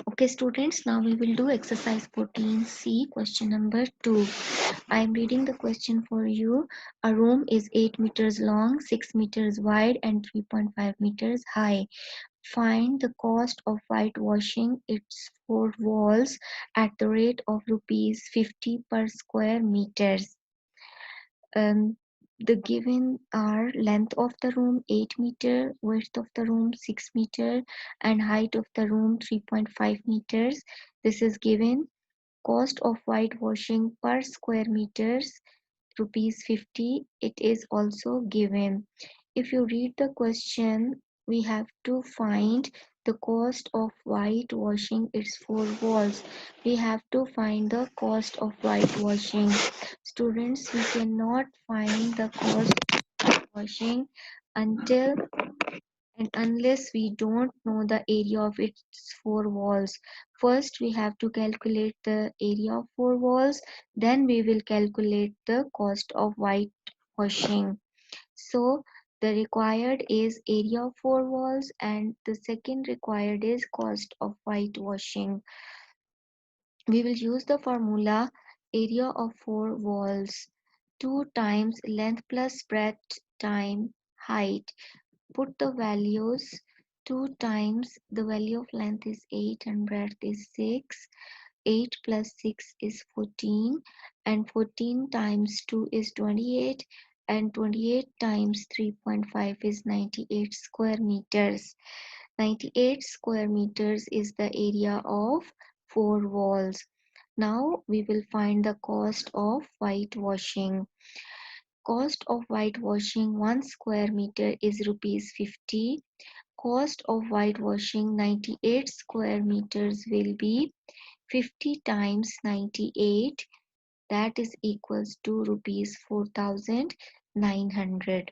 Okay, students, now we will do exercise 14C, question number 2. I am reading the question for you. A room is 8 meters long, 6 meters wide, and 3.5 meters high. Find the cost of whitewashing its 4 walls at the rate of rupees 50 per square meters. Um, the given are length of the room 8 meter, width of the room 6 meter, and height of the room 3.5 meters. This is given. Cost of whitewashing per square meters rupees 50. It is also given. If you read the question, we have to find the cost of whitewashing its 4 walls. We have to find the cost of whitewashing. Students, we cannot find the cost of washing until and unless we don't know the area of its 4 walls. First, we have to calculate the area of 4 walls, then we will calculate the cost of whitewashing. So, the required is area of 4 walls, and the second required is cost of whitewashing. We will use the formula area of 4 walls 2 times length plus breadth times height. Put the values 2 times the value of length is 8 and breadth is 6. 8 plus 6 is 14 and 14 times 2 is 28 and 28 times 3.5 is 98 square meters. 98 square meters is the area of 4 walls. Now we will find the cost of whitewashing. Cost of whitewashing 1 square meter is rupees 50. Cost of whitewashing 98 square meters will be 50 times 98, that is equals to rupees 4,900.